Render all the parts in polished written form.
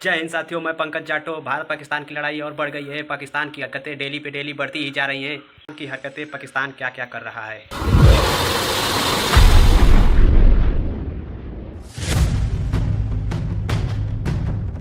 जय हिंद साथियों, मैं पंकज जाटो। भारत पाकिस्तान की लड़ाई और बढ़ गई है। पाकिस्तान की हरकतें डेली पे डेली बढ़ती ही जा रही हैं। की हरकतें पाकिस्तान क्या क्या कर रहा है।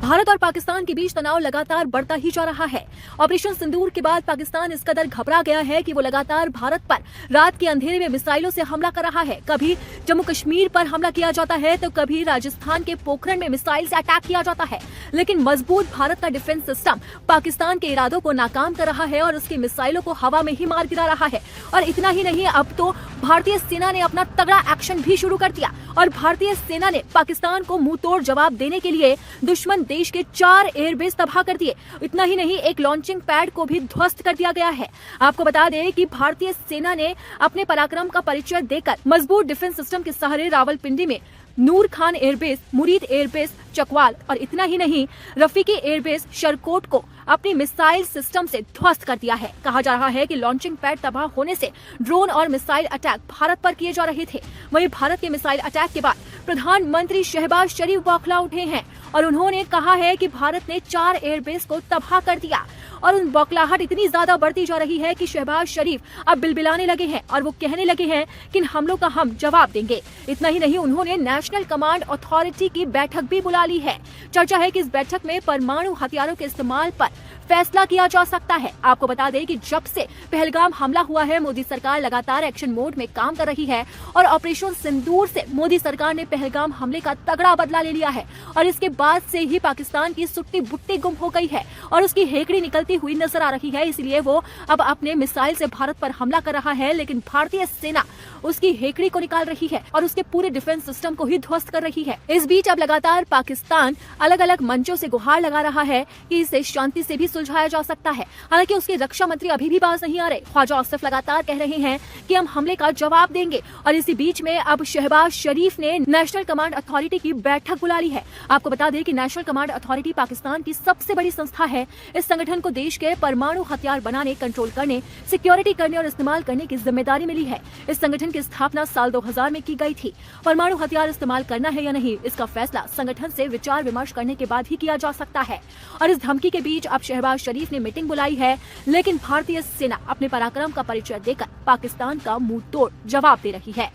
भारत और पाकिस्तान के बीच तनाव लगातार बढ़ता ही जा रहा है। ऑपरेशन सिंदूर के बाद पाकिस्तान इस कदर घबरा गया है कि वो लगातार भारत पर रात के अंधेरे में मिसाइलों से हमला कर रहा है। कभी जम्मू कश्मीर पर हमला किया जाता है तो कभी राजस्थान के पोखरण में मिसाइल से अटैक किया जाता है। लेकिन मजबूत भारत का डिफेंस सिस्टम पाकिस्तान के इरादों को नाकाम कर रहा है और उसकी मिसाइलों को हवा में ही मार गिरा रहा है। और इतना ही नहीं, अब तो भारतीय सेना ने अपना तगड़ा एक्शन भी शुरू कर दिया और भारतीय सेना ने पाकिस्तान को मुंहतोड़ जवाब देने के लिए दुश्मन देश के 4 एयरबेस तबाह कर दिए। इतना ही नहीं, एक लॉन्चिंग पैड को भी ध्वस्त कर दिया गया है। आपको बता दें कि भारतीय सेना ने अपने पराक्रम का परिचय देकर मजबूत डिफेंस सिस्टम के सहारे रावलपिंडी में नूर खान एयरबेस, मुरीद एयरबेस चकवाल और इतना ही नहीं, रफीकी एयरबेस शरकोट को अपनी मिसाइल सिस्टम से ध्वस्त कर दिया है। कहा जा रहा है कि लॉन्चिंग पैड तबाह होने से ड्रोन और मिसाइल अटैक भारत पर किए जा रहे थे। वहीं भारत के मिसाइल अटैक के बाद प्रधानमंत्री शहबाज शरीफ बौखला उठे हैं और उन्होंने कहा है कि भारत ने 4 एयरबेस को तबाह कर दिया। और उन बौखलाहट इतनी ज्यादा बढ़ती जा रही है कि शहबाज शरीफ अब बिलबिलाने लगे हैं और वो कहने लगे हैं कि इन हमलों का हम जवाब देंगे। इतना ही नहीं, उन्होंने नेशनल कमांड अथॉरिटी की बैठक भी बुला ली है। चर्चा है कि इस बैठक में परमाणु हथियारों के इस्तेमाल पर फैसला किया जा सकता है। आपको बता दें कि जब से पहलगाम हमला हुआ है, मोदी सरकार लगातार एक्शन मोड में काम कर रही है और ऑपरेशन सिंदूर से मोदी सरकार ने पहलगाम हमले का तगड़ा बदला ले लिया है। और इसके बाद से ही पाकिस्तान की सुट्टी बुट्टी गुम हो गई है और उसकी हेकड़ी निकलती हुई नजर आ रही है। इसलिए वो अब अपने मिसाइल से भारत पर हमला कर रहा है, लेकिन भारतीय सेना उसकी हेकड़ी को निकाल रही है और उसके पूरे डिफेंस सिस्टम को ही ध्वस्त कर रही है। इस बीच अब लगातार पाकिस्तान अलग अलग मंचों से गुहार लगा रहा है कि इसे शांति से भी सुलझाया जा सकता है। हालांकि उसके रक्षा मंत्री अभी भी बाज नहीं आ रहे। ख्वाजा आसिफ लगातार कह रहे हैं कि हम हमले का जवाब देंगे। और इसी बीच में अब शहबाज शरीफ ने नेशनल कमांड अथॉरिटी की बैठक बुला ली है। आपको बता दें कि नेशनल कमांड अथॉरिटी पाकिस्तान की सबसे बड़ी संस्था है। इस संगठन को देश के परमाणु हथियार बनाने, कंट्रोल करने, सिक्योरिटी करने और इस्तेमाल करने की जिम्मेदारी मिली है। इस संगठन की स्थापना साल 2000 में की गई थी। परमाणु हथियार इस्तेमाल करना है या नहीं, इसका फैसला संगठन से विचार विमर्श करने के बाद ही किया जा सकता है। और इस धमकी के बीच अब शहबाज शरीफ ने मीटिंग बुलाई है, लेकिन भारतीय सेना अपने पराक्रम का परिचय देकर पाकिस्तान का मुंह तोड़ जवाब दे रही है।